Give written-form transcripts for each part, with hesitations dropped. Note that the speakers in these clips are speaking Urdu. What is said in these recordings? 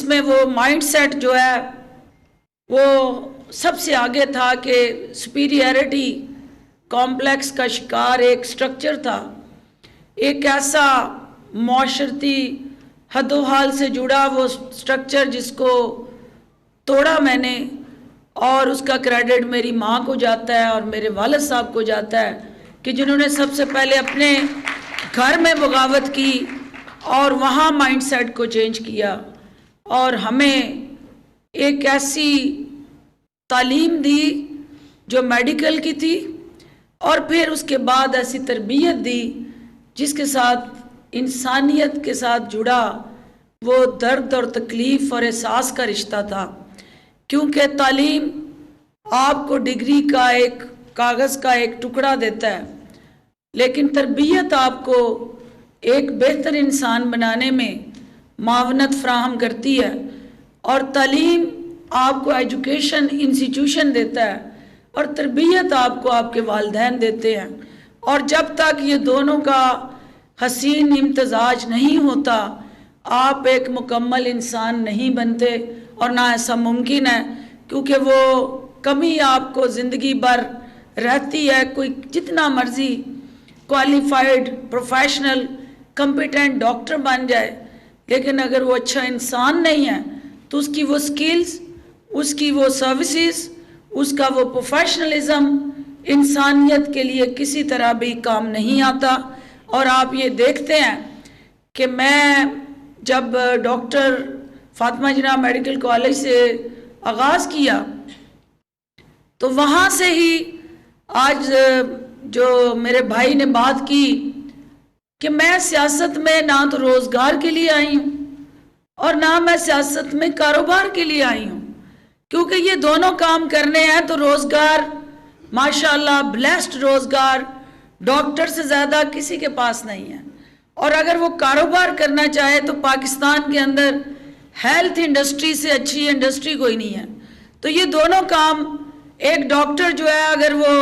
میں وہ مائنڈ سیٹ جو ہے وہ سب سے آگے تھا کہ سپیریئرٹی کمپلیکس کا شکار ایک سٹرکچر تھا، ایک ایسا معاشرتی حد و حال سے جڑا وہ سٹرکچر جس کو توڑا میں نے، اور اس کا کریڈٹ میری ماں کو جاتا ہے اور میرے والد صاحب کو جاتا ہے کہ جنہوں نے سب سے پہلے اپنے گھر میں بغاوت کی اور وہاں مائنڈ سیٹ کو چینج کیا اور ہمیں ایک ایسی تعلیم دی جو میڈیکل کی تھی، اور پھر اس کے بعد ایسی تربیت دی جس کے ساتھ انسانیت کے ساتھ جڑا وہ درد اور تکلیف اور احساس کا رشتہ تھا، کیونکہ تعلیم آپ کو ڈگری کا ایک کاغذ کا ایک ٹکڑا دیتا ہے، لیکن تربیت آپ کو ایک بہتر انسان بنانے میں معاونت فراہم کرتی ہے، اور تعلیم آپ کو ایجوکیشن انسٹیٹیوشن دیتا ہے اور تربیت آپ کو آپ کے والدین دیتے ہیں، اور جب تک یہ دونوں کا حسین امتزاج نہیں ہوتا آپ ایک مکمل انسان نہیں بنتے، اور نہ ایسا ممکن ہے، کیونکہ وہ کمی آپ کو زندگی بھر رہتی ہے۔ کوئی جتنا مرضی کوالیفائڈ پروفیشنل کمپیٹنٹ ڈاکٹر بن جائے، لیکن اگر وہ اچھا انسان نہیں ہے تو اس کی وہ سکلز، اس کی وہ سروسز، اس کا وہ پروفیشنلزم انسانیت کے لیے کسی طرح بھی کام نہیں آتا۔ اور آپ یہ دیکھتے ہیں کہ میں جب ڈاکٹر فاطمہ جناح میڈیکل کالج سے آغاز کیا تو وہاں سے ہی آج جو میرے بھائی نے بات کی کہ میں سیاست میں نہ تو روزگار کے لیے آئی ہوں اور نہ میں سیاست میں کاروبار کے لیے آئی ہوں، کیونکہ یہ دونوں کام کرنے ہیں تو روزگار ماشاءاللہ بلیسڈ روزگار ڈاکٹر سے زیادہ کسی کے پاس نہیں ہے، اور اگر وہ کاروبار کرنا چاہے تو پاکستان کے اندر ہیلتھ انڈسٹری سے اچھی انڈسٹری کوئی نہیں ہے۔ تو یہ دونوں کام ایک ڈاکٹر جو ہے اگر وہ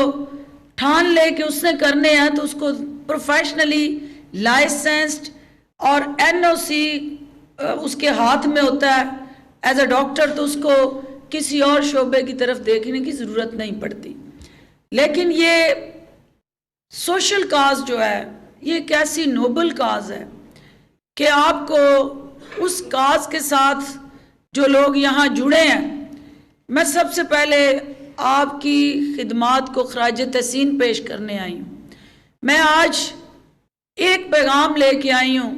ٹھان لے کہ اس نے کرنے ہیں تو اس کو پروفیشنلی لائسنسڈ اور NOC اس کے ہاتھ میں ہوتا ہے ایز اے ڈاکٹر، تو اس کو کسی اور شعبے کی طرف دیکھنے کی ضرورت نہیں پڑتی۔ لیکن یہ سوشل کاز جو ہے یہ ایک ایسی نوبل کاز ہے کہ آپ کو اس کاز کے ساتھ جو لوگ یہاں جڑے ہیں، میں سب سے پہلے آپ کی خدمات کو خراج تحسین پیش کرنے آئی ہوں۔ میں آج ایک پیغام لے کے آئی ہوں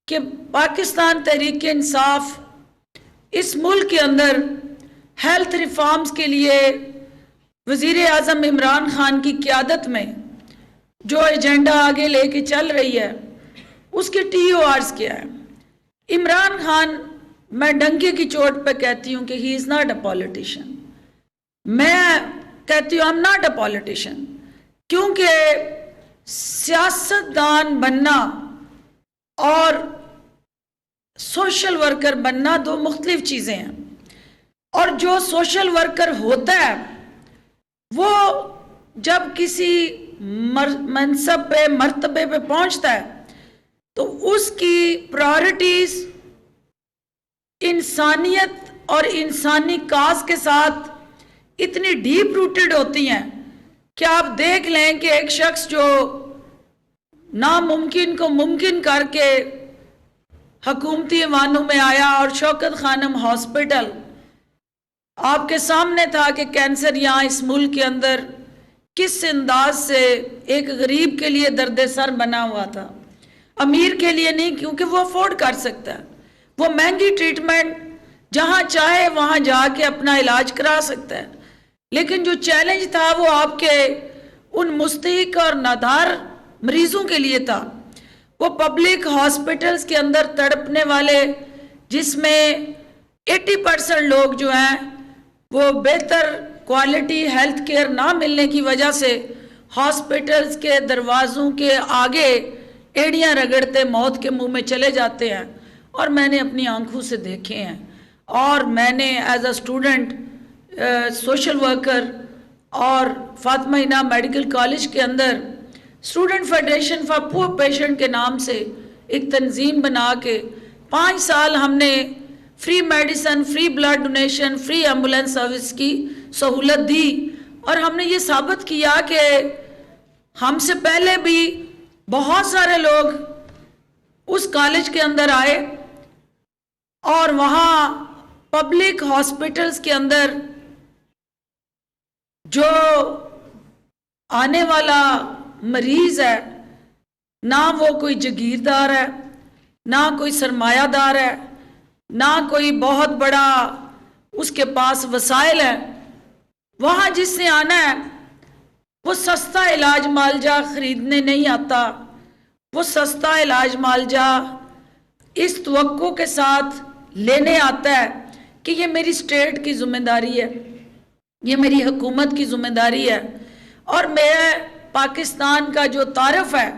کہ پاکستان تحریک انصاف اس ملک کے اندر ہیلتھ ریفارمز کے لیے وزیر اعظم عمران خان کی قیادت میں جو ایجنڈا آگے لے کے چل رہی ہے اس کے TORs کیا ہے۔ عمران خان، میں ڈنکے کی چوٹ پہ کہتی ہوں کہ ہی از ناٹ اے پولیٹیشین، میں کہتی ہوں I'm not a politician، کیونکہ سیاستدان بننا اور سوشل ورکر بننا دو مختلف چیزیں ہیں، اور جو سوشل ورکر ہوتا ہے وہ جب کسی منصب پہ مرتبے پہ پہنچتا ہے تو اس کی پرائورٹیز انسانیت اور انسانی کاز کے ساتھ اتنی ڈیپ روٹڈ ہوتی ہیں کہ آپ دیکھ لیں کہ ایک شخص جو ناممکن کو ممکن کر کے حکومتی ایوانوں میں آیا، اور شوکت خانم ہاسپٹل آپ کے سامنے تھا کہ کینسر یہاں اس ملک کے اندر کس انداز سے ایک غریب کے لیے درد سر بنا ہوا تھا، امیر کے لیے نہیں، کیونکہ وہ افورڈ کر سکتا ہے، وہ مہنگی ٹریٹمنٹ جہاں چاہے وہاں جا کے اپنا علاج کرا سکتا ہے، لیکن جو چیلنج تھا وہ آپ کے ان مستحق اور نادار مریضوں کے لیے تھا۔ وہ پبلک ہاسپٹلز کے اندر تڑپنے والے، جس میں 80% لوگ جو ہیں وہ بہتر کوالٹی ہیلتھ کیئر نہ ملنے کی وجہ سے ہاسپٹلز کے دروازوں کے آگے ایڑیاں رگڑتے موت کے منہ میں چلے جاتے ہیں، اور میں نے اپنی آنکھوں سے دیکھے ہیں، اور میں نے as a student social worker اور فاطمہ جناح میڈیکل کالج کے اندر اسٹوڈنٹ فیڈریشن فار پور پیشنٹ کے نام سے ایک تنظیم بنا کے 5 سال ہم نے free medicine, free blood donation, free ambulance service کی سہولت دی، اور ہم نے یہ ثابت کیا کہ ہم سے پہلے بھی بہت سارے لوگ اس کالج کے اندر آئے اور وہاں پبلک ہاسپٹلز کے اندر جو آنے والا مریض ہے، نہ وہ کوئی جاگیردار ہے، نہ کوئی سرمایہ دار ہے، نہ کوئی بہت بڑا اس کے پاس وسائل ہے، وہاں جس نے آنا ہے وہ سستا علاج معالجہ خریدنے نہیں آتا، وہ سستا علاج معالجہ اس توقع کے ساتھ لینے آتا ہے کہ یہ میری اسٹیٹ کی ذمہ داری ہے، یہ میری حکومت کی ذمہ داری ہے، اور میرے پاکستان کا جو تعارف ہے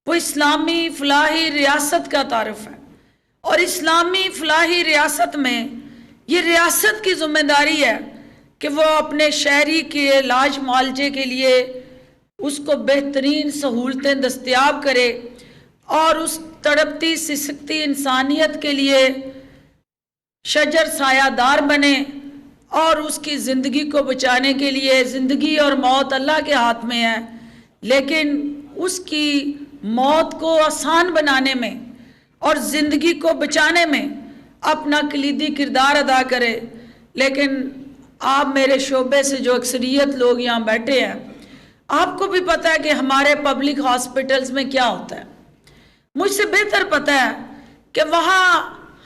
وہ اسلامی فلاحی ریاست کا تعارف ہے، اور اسلامی فلاحی ریاست میں یہ ریاست کی ذمہ داری ہے کہ وہ اپنے شہری کے علاج معالجے کے لیے اس کو بہترین سہولتیں دستیاب کرے، اور اس تڑپتی سسکتی انسانیت کے لیے شجر سایہ دار بنے، اور اس کی زندگی کو بچانے کے لیے، زندگی اور موت اللہ کے ہاتھ میں ہے، لیکن اس کی موت کو آسان بنانے میں اور زندگی کو بچانے میں اپنا کلیدی کردار ادا کرے۔ لیکن آپ میرے شعبے سے جو اکثریت لوگ یہاں بیٹھے ہیں، آپ کو بھی پتہ ہے کہ ہمارے پبلک ہاسپٹلز میں کیا ہوتا ہے، مجھ سے بہتر پتہ ہے کہ وہاں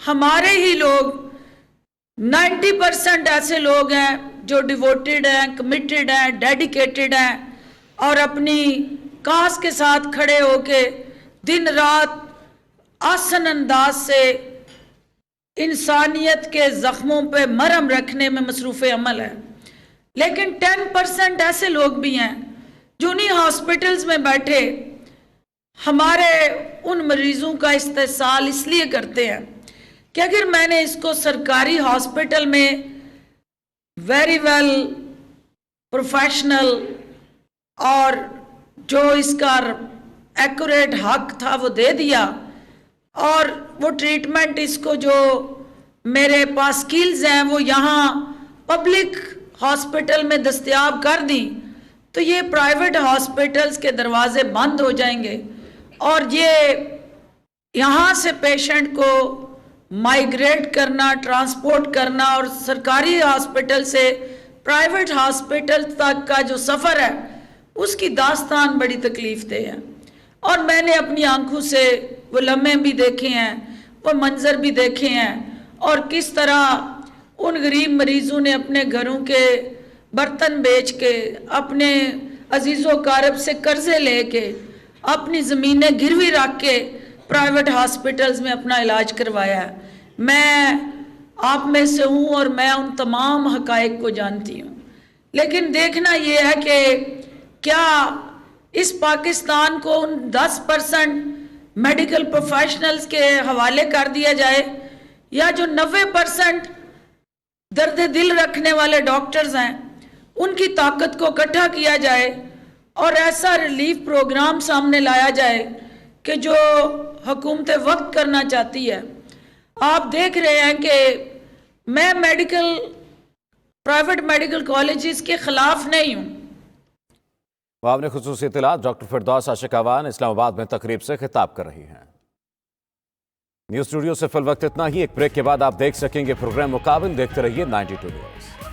ہمارے ہی لوگ 90% ایسے لوگ ہیں جو ڈیووٹیڈ ہیں، کمیٹڈ ہیں، ڈیڈیکیٹڈ ہیں، اور اپنی کاز کے ساتھ کھڑے ہو کے دن رات آسن انداز سے انسانیت کے زخموں پہ مرہم رکھنے میں مصروف عمل ہے۔ لیکن 10% ایسے لوگ بھی ہیں جو انہیں ہاسپٹلز میں بیٹھے ہمارے ان مریضوں کا استحصال اس لیے کرتے ہیں کہ اگر میں نے اس کو سرکاری ہاسپٹل میں ویری ویل پروفیشنل اور جو اس کا ایکوریٹ حق تھا وہ دے دیا، اور وہ ٹریٹمنٹ اس کو جو میرے پاس سکلز ہیں وہ یہاں پبلک ہاسپٹل میں دستیاب کر دیں، تو یہ پرائیویٹ ہاسپٹلز کے دروازے بند ہو جائیں گے، اور یہ یہاں سے پیشنٹ کو مائیگریٹ کرنا، ٹرانسپورٹ کرنا، اور سرکاری ہاسپٹل سے پرائیویٹ ہاسپٹل تک کا جو سفر ہے اس کی داستان بڑی تکلیف دہ ہے۔ اور میں نے اپنی آنکھوں سے وہ لمحے بھی دیکھے ہیں، وہ منظر بھی دیکھے ہیں، اور کس طرح ان غریب مریضوں نے اپنے گھروں کے برتن بیچ کے، اپنے عزیز و اقارب سے قرضے لے کے، اپنی زمینیں گروی رکھ کے پرائیویٹ ہاسپٹلز میں اپنا علاج کروایا ہے۔ میں آپ میں سے ہوں اور میں ان تمام حقائق کو جانتی ہوں، لیکن دیکھنا یہ ہے کہ کیا اس پاکستان کو ان 10% میڈیکل پروفیشنلز کے حوالے کر دیا جائے، یا جو 90% درد دل رکھنے والے ڈاکٹرز ہیں ان کی طاقت کو اکٹھا کیا جائے، اور ایسا ریلیف پروگرام سامنے لایا جائے کہ جو حکومت وقت کرنا چاہتی ہے۔ آپ دیکھ رہے ہیں کہ میں پرائیویٹ میڈیکل کالجز کے خلاف نہیں ہوں۔ معاون خصوصی اطلاعات ڈاکٹر فردوس عاشق اعوان اسلام آباد میں تقریب سے خطاب کر رہی ہیں۔ نیوز اسٹوڈیو سے فی الوقت اتنا ہی، ایک بریک کے بعد آپ دیکھ سکیں گے پروگرام مقابل۔ دیکھتے رہیے 92 نیوز۔